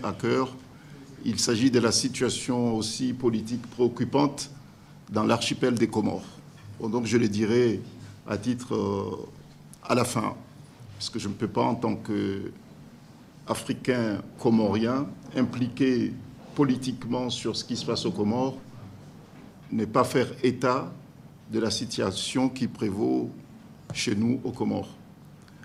à cœur. Il s'agit de la situation aussi politique préoccupante dans l'archipel des Comores. Donc je le dirai à titre à la fin, parce que je ne peux pas en tant qu'Africain comorien impliqué politiquement sur ce qui se passe aux Comores, ne pas faire état de la situation qui prévaut chez nous aux Comores.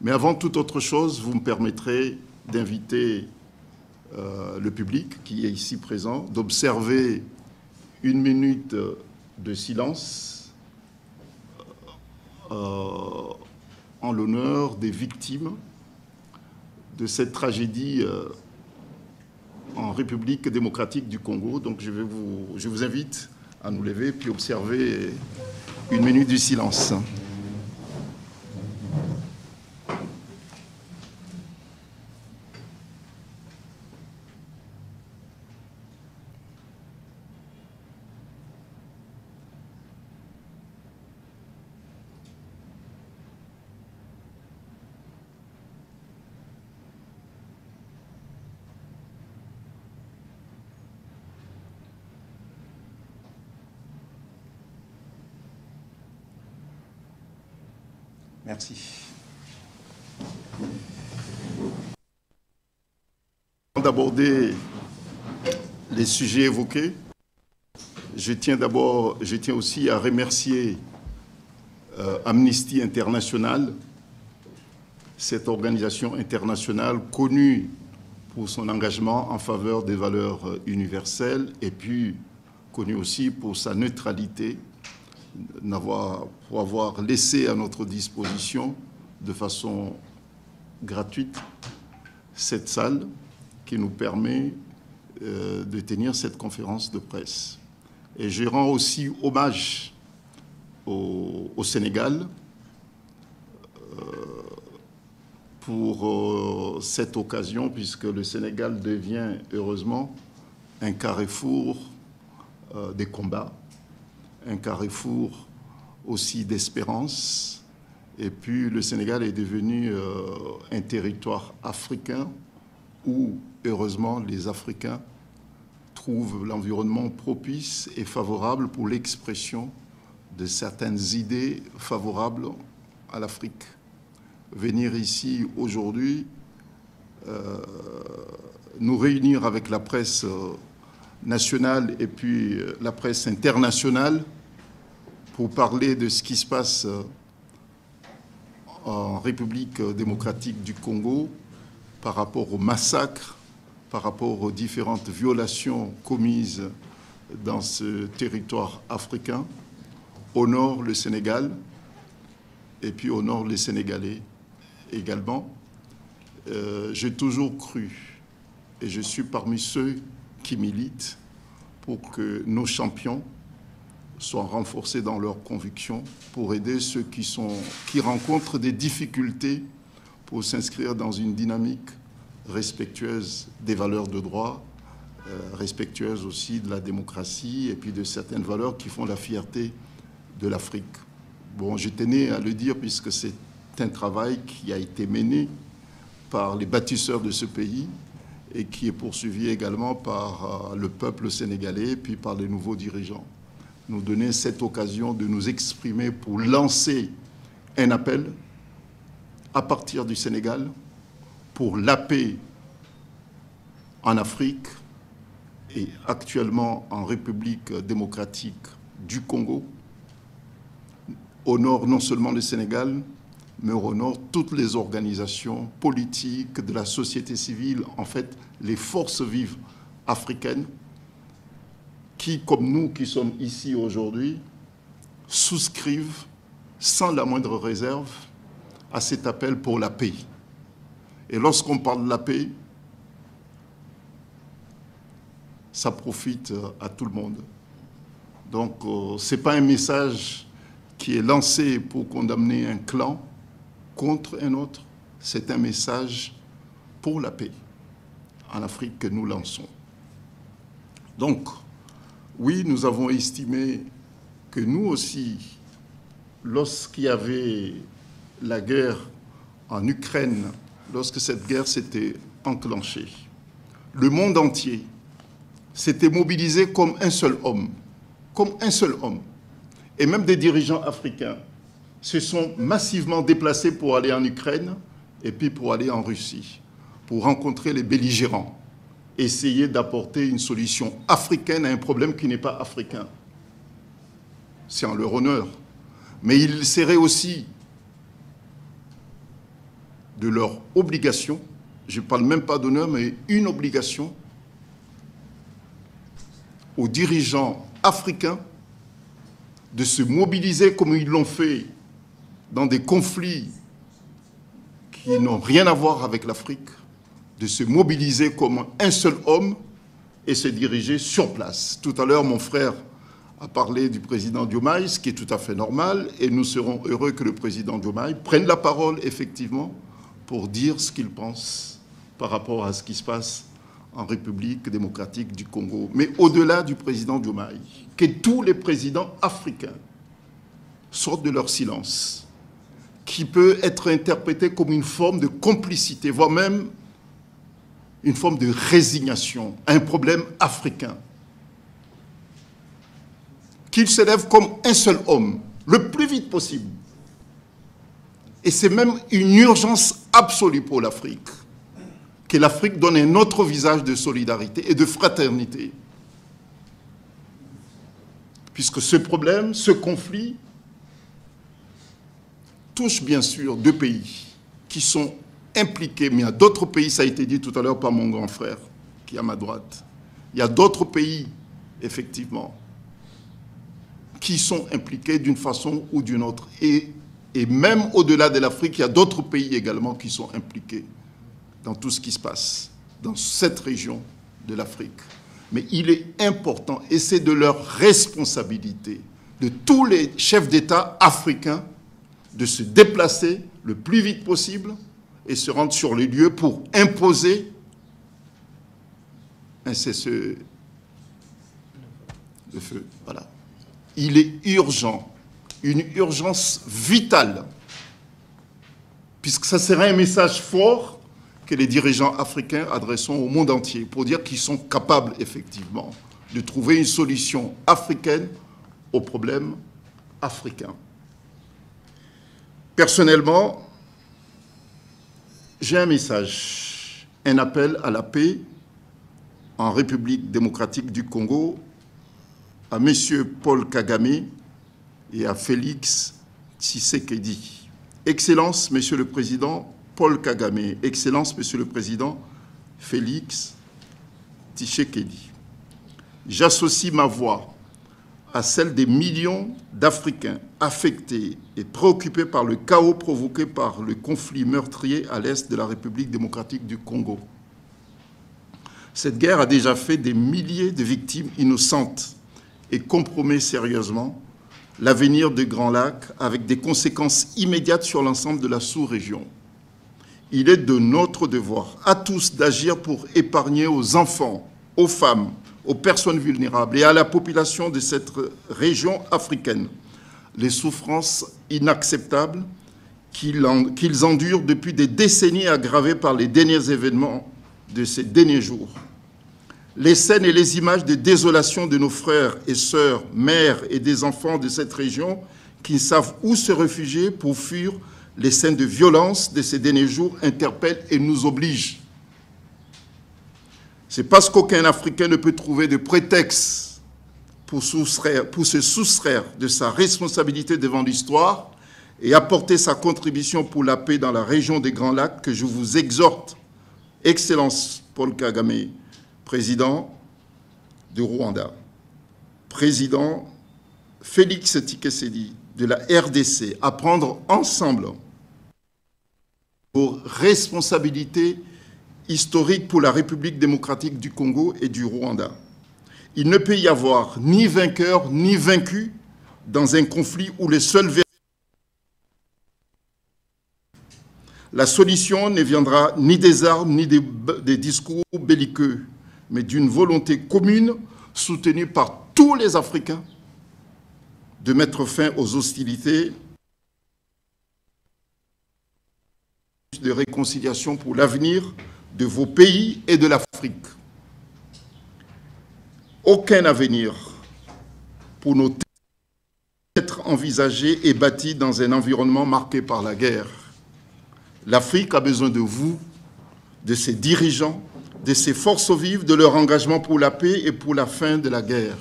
Mais avant toute autre chose, vous me permettrez d'inviter le public qui est ici présent, d'observer 1 minute de silence en l'honneur des victimes de cette tragédie en République démocratique du Congo. Donc je vous invite à nous lever puis observer 1 minute du silence. Merci. Avant d'aborder les sujets évoqués, je tiens aussi à remercier Amnesty International, cette organisation internationale connue pour son engagement en faveur des valeurs universelles et puis connue aussi pour sa neutralité, pour avoir laissé à notre disposition de façon gratuite cette salle qui nous permet de tenir cette conférence de presse. Et je rends aussi hommage au Sénégal pour cette occasion, puisque le Sénégal devient heureusement un carrefour des combats, un carrefour aussi d'espérance. Et puis le Sénégal est devenu un territoire africain où, heureusement, les Africains trouvent l'environnement propice et favorable pour l'expression de certaines idées favorables à l'Afrique. Venir ici aujourd'hui, nous réunir avec la presse nationale et puis la presse internationale pour parler de ce qui se passe en République démocratique du Congo par rapport au massacre, par rapport aux différentes violations commises dans ce territoire africain, honore le Sénégal et puis honore les Sénégalais également. J'ai toujours cru, et je suis parmi ceux qui militent pour que nos champions soient renforcés dans leurs convictions, pour aider ceux qui rencontrent des difficultés pour s'inscrire dans une dynamique respectueuse des valeurs de droit, respectueuse aussi de la démocratie et puis de certaines valeurs qui font la fierté de l'Afrique. Bon, je tenais à le dire puisque c'est un travail qui a été mené par les bâtisseurs de ce pays et qui est poursuivi également par le peuple sénégalais puis par les nouveaux dirigeants. Nous donner cette occasion de nous exprimer pour lancer un appel à partir du Sénégal pour la paix en Afrique et actuellement en République démocratique du Congo, au nord non seulement le Sénégal, mais au nord toutes les organisations politiques de la société civile, en fait les forces vives africaines, qui, comme nous qui sommes ici aujourd'hui, souscrivent sans la moindre réserve à cet appel pour la paix. Et lorsqu'on parle de la paix, ça profite à tout le monde. Donc, ce n'est pas un message qui est lancé pour condamner un clan contre un autre, c'est un message pour la paix en Afrique que nous lançons. Donc, oui, nous avons estimé que nous aussi, lorsqu'il y avait la guerre en Ukraine, lorsque cette guerre s'était enclenchée, le monde entier s'était mobilisé comme un seul homme, Et même des dirigeants africains se sont massivement déplacés pour aller en Ukraine et puis pour aller en Russie, pour rencontrer les belligérants, essayer d'apporter une solution africaine à un problème qui n'est pas africain. C'est en leur honneur. Mais il serait aussi de leur obligation, je ne parle même pas d'honneur, mais une obligation aux dirigeants africains de se mobiliser comme ils l'ont fait dans des conflits qui n'ont rien à voir avec l'Afrique, de se mobiliser comme un seul homme et se diriger sur place. Tout à l'heure, mon frère a parlé du président Diomaye, ce qui est tout à fait normal, et nous serons heureux que le président Diomaye prenne la parole, effectivement, pour dire ce qu'il pense par rapport à ce qui se passe en République démocratique du Congo. Mais au-delà du président Diomaye, que tous les présidents africains sortent de leur silence, qui peut être interprété comme une forme de complicité, voire même une forme de résignation à un problème africain. Qu'ils se lèvent comme un seul homme, le plus vite possible. Et c'est même une urgence absolue pour l'Afrique, que l'Afrique donne un autre visage de solidarité et de fraternité. Puisque ce problème, ce conflit, touche bien sûr deux pays qui sont impliqués, mais il y a d'autres pays, ça a été dit tout à l'heure par mon grand frère, qui est à ma droite. Il y a d'autres pays, effectivement, qui sont impliqués d'une façon ou d'une autre. Et même au-delà de l'Afrique, il y a d'autres pays également qui sont impliqués dans tout ce qui se passe dans cette région de l'Afrique. Mais il est important, et c'est de leur responsabilité, de tous les chefs d'État africains, de se déplacer le plus vite possible et se rendre sur les lieux pour imposer un cessez-le-feu. Voilà. Il est urgent, une urgence vitale, puisque ça sera un message fort que les dirigeants africains adresseront au monde entier pour dire qu'ils sont capables, effectivement, de trouver une solution africaine aux problèmes africains. Personnellement, j'ai un message, un appel à la paix en République démocratique du Congo à M. Paul Kagame et à Félix Tshisekedi. Excellence, Monsieur le Président Paul Kagame, Excellence, Monsieur le Président Félix Tshisekedi. J'associe ma voix à celle des millions d'Africains affectés et préoccupés par le chaos provoqué par le conflit meurtrier à l'est de la République démocratique du Congo. Cette guerre a déjà fait des milliers de victimes innocentes et compromet sérieusement l'avenir des Grands Lacs avec des conséquences immédiates sur l'ensemble de la sous-région. Il est de notre devoir à tous d'agir pour épargner aux enfants, aux femmes, aux personnes vulnérables et à la population de cette région africaine les souffrances inacceptables qu'ils endurent depuis des décennies aggravées par les derniers événements de ces derniers jours. Les scènes et les images de désolation de nos frères et sœurs, mères et des enfants de cette région qui ne savent où se réfugier pour fuir les scènes de violence de ces derniers jours interpellent et nous obligent. C'est parce qu'aucun Africain ne peut trouver de prétexte pour se soustraire de sa responsabilité devant l'histoire et apporter sa contribution pour la paix dans la région des Grands Lacs que je vous exhorte, Excellence Paul Kagame, président du Rwanda, président Félix Tshisekedi de la RDC, à prendre ensemble vos responsabilités historiques pour la République démocratique du Congo et du Rwanda. Il ne peut y avoir ni vainqueur ni vaincu dans un conflit où les seuls la solution ne viendra ni des armes ni des discours belliqueux, mais d'une volonté commune soutenue par tous les Africains de mettre fin aux hostilités, de réconciliation pour l'avenir de vos pays et de l'Afrique. Aucun avenir pour nos terres être envisagé et bâti dans un environnement marqué par la guerre. L'Afrique a besoin de vous, de ses dirigeants, de ses forces vives, de leur engagement pour la paix et pour la fin de la guerre.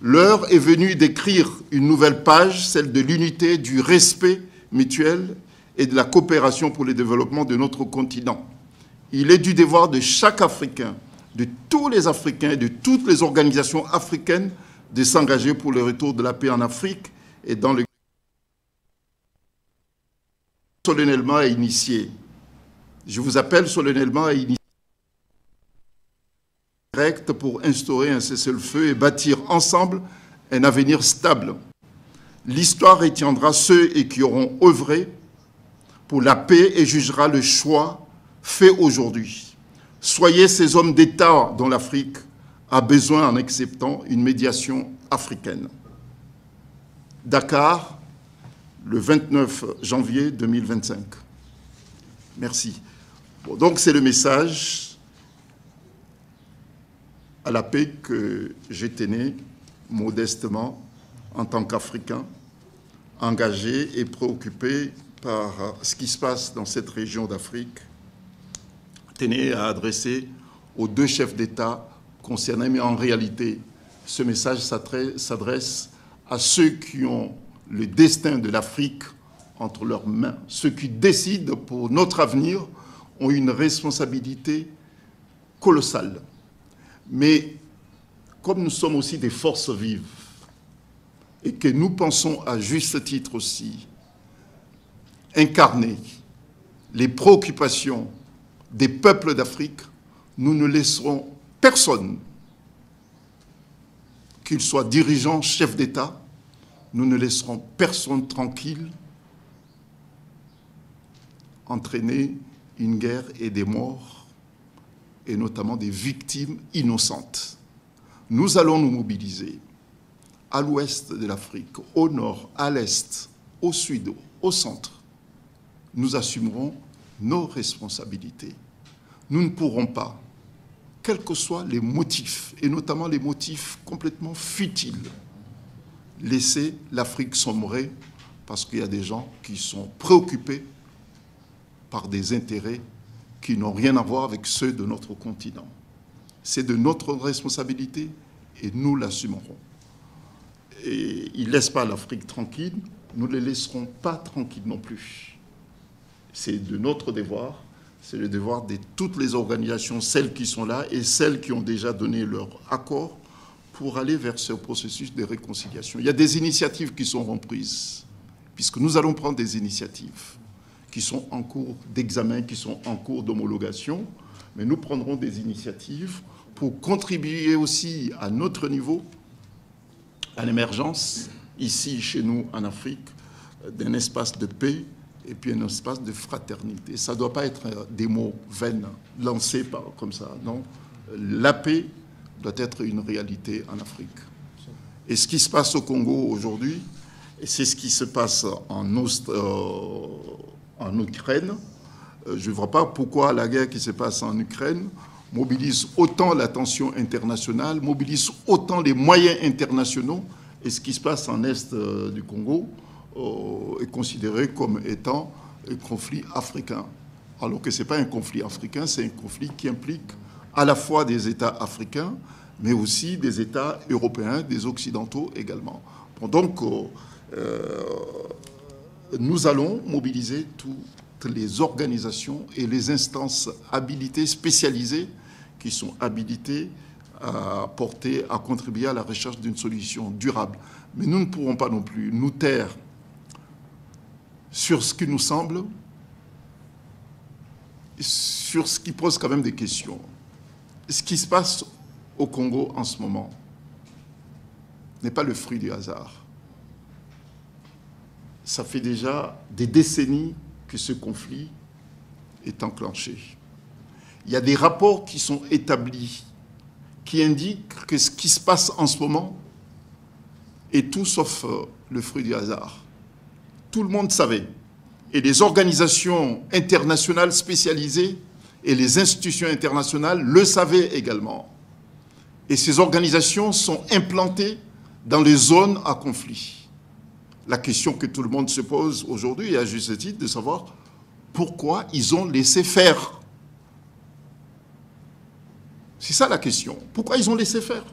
L'heure est venue d'écrire une nouvelle page, celle de l'unité, du respect mutuel et de la coopération pour le développement de notre continent. Il est du devoir de chaque Africain, de tous les Africains et de toutes les organisations africaines de s'engager pour le retour de la paix en Afrique et dans le solennellement à initier. Je vous appelle solennellement à initier direct pour instaurer un cessez-le-feu et bâtir ensemble un avenir stable. L'histoire retiendra ceux qui auront œuvré pour la paix et jugera le choix fait aujourd'hui. Soyez ces hommes d'État dont l'Afrique a besoin en acceptant une médiation africaine. Dakar, le 29 janvier 2025. Merci. Bon, donc c'est le message à la paix que j'ai tenu modestement en tant qu'Africain, engagé et préoccupé par ce qui se passe dans cette région d'Afrique, tenais à adresser aux deux chefs d'État concernés, mais en réalité, ce message s'adresse à ceux qui ont le destin de l'Afrique entre leurs mains. Ceux qui décident pour notre avenir ont une responsabilité colossale. Mais comme nous sommes aussi des forces vives et que nous pensons à juste titre aussi incarner les préoccupations des peuples d'Afrique, nous ne laisserons personne, qu'il soit dirigeant, chef d'État, nous ne laisserons personne tranquille entraîner une guerre et des morts, et notamment des victimes innocentes. Nous allons nous mobiliser à l'ouest de l'Afrique, au nord, à l'est, au sud, au centre. Nous assumerons nos responsabilités. Nous ne pourrons pas, quels que soient les motifs, et notamment les motifs complètement futiles, laisser l'Afrique sombrer parce qu'il y a des gens qui sont préoccupés par des intérêts qui n'ont rien à voir avec ceux de notre continent. C'est de notre responsabilité et nous l'assumerons. Et ils ne laissent pas l'Afrique tranquille, nous ne les laisserons pas tranquilles non plus. C'est de notre devoir. C'est le devoir de toutes les organisations, celles qui sont là et celles qui ont déjà donné leur accord pour aller vers ce processus de réconciliation. Il y a des initiatives qui seront prises, puisque nous allons prendre des initiatives qui sont en cours d'examen, qui sont en cours d'homologation, mais nous prendrons des initiatives pour contribuer aussi à notre niveau à l'émergence, ici chez nous en Afrique, d'un espace de paix et puis un espace de fraternité. Ça ne doit pas être des mots vains lancés comme ça, non. La paix doit être une réalité en Afrique. Et ce qui se passe au Congo aujourd'hui, c'est ce qui se passe en Ukraine. Je ne vois pas pourquoi la guerre qui se passe en Ukraine mobilise autant l'attention internationale, mobilise autant les moyens internationaux, et ce qui se passe en Est du Congo est considéré comme étant un conflit africain. Alors que ce n'est pas un conflit africain, c'est un conflit qui implique à la fois des États africains, mais aussi des États européens, des Occidentaux également. Bon, donc, nous allons mobiliser toutes les organisations et les instances habilitées, spécialisées, qui sont habilitées à porter, à contribuer à la recherche d'une solution durable. Mais nous ne pourrons pas non plus nous taire sur ce qui nous semble, sur ce qui pose quand même des questions. Ce qui se passe au Congo en ce moment n'est pas le fruit du hasard. Ça fait déjà des décennies que ce conflit est enclenché. Il y a des rapports qui sont établis, qui indiquent que ce qui se passe en ce moment est tout sauf le fruit du hasard. Tout le monde savait. Et les organisations internationales spécialisées et les institutions internationales le savaient également. Et ces organisations sont implantées dans les zones à conflit. La question que tout le monde se pose aujourd'hui, et à juste titre, de savoir pourquoi ils ont laissé faire. C'est ça la question. Pourquoi ils ont laissé faire?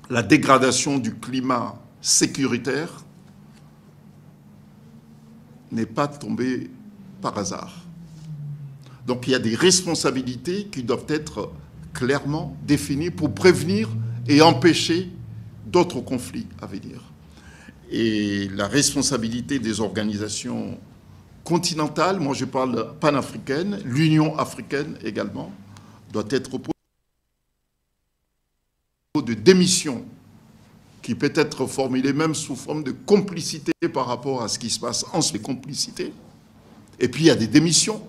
La dégradation du climat sécuritaire n'est pas tombée par hasard. Donc il y a des responsabilités qui doivent être clairement définies pour prévenir et empêcher d'autres conflits à venir. Et la responsabilité des organisations continentales, moi je parle panafricaine, l'Union africaine également, doit être de démission qui peut être formulée même sous forme de complicité par rapport à ce qui se passe en ces complicités. Et puis il y a des démissions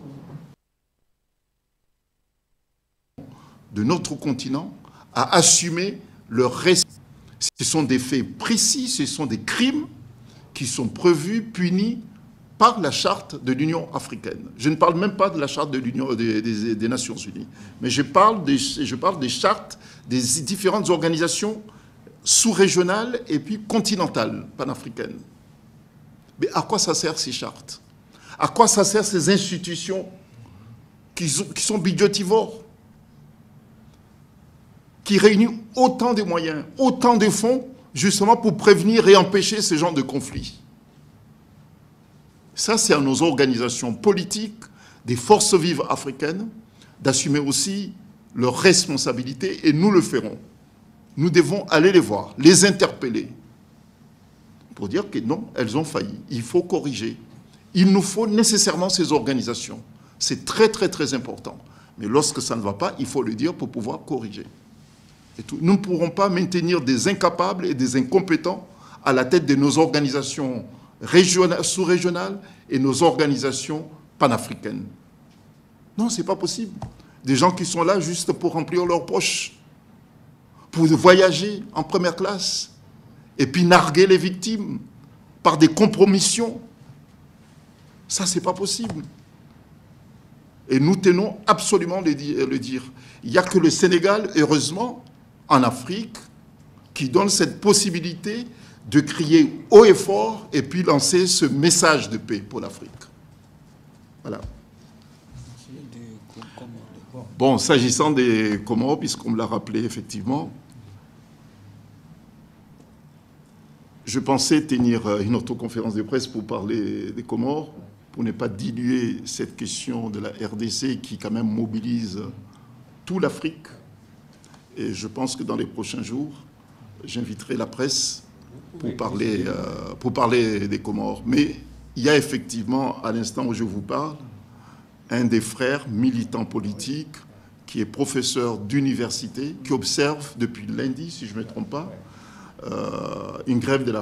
de notre continent à assumer leur responsabilité. Ce sont des faits précis, ce sont des crimes qui sont prévus, punis par la charte de l'Union africaine. Je ne parle même pas de la charte de l'Union des Nations Unies, mais je parle des chartes des différentes organisations sous-régionales et puis continentales, panafricaines. Mais à quoi ça sert ces chartes? À quoi ça sert ces institutions qui sont budgétivores, qui réunissent autant de moyens, autant de fonds, justement pour prévenir et empêcher ce genre de conflits? Ça, c'est à nos organisations politiques, des forces vives africaines, d'assumer aussi leurs responsabilités, et nous le ferons. Nous devons aller les voir, les interpeller, pour dire que non, elles ont failli. Il faut corriger. Il nous faut nécessairement ces organisations. C'est très, très, très important. Mais lorsque ça ne va pas, il faut le dire pour pouvoir corriger. Et tout. Nous ne pourrons pas maintenir des incapables et des incompétents à la tête de nos organisations sous-régionales et nos organisations panafricaines. Non, ce n'est pas possible. Des gens qui sont là juste pour remplir leurs poches, pour voyager en première classe, et puis narguer les victimes par des compromissions. Ça, ce n'est pas possible. Et nous tenons absolument à le dire. Il n'y a que le Sénégal, heureusement, en Afrique, qui donne cette possibilité de crier haut et fort et puis lancer ce message de paix pour l'Afrique. Voilà. Bon, s'agissant des Comores, puisqu'on me l'a rappelé effectivement, je pensais tenir une autre conférence de presse pour parler des Comores, pour ne pas diluer cette question de la RDC qui quand même mobilise toute l'Afrique. Et je pense que dans les prochains jours, j'inviterai la presse pour parler des Comores. Mais il y a effectivement, à l'instant où je vous parle, un des frères militants politiques qui est professeur d'université, qui observe depuis lundi, si je ne me trompe pas, une grève de la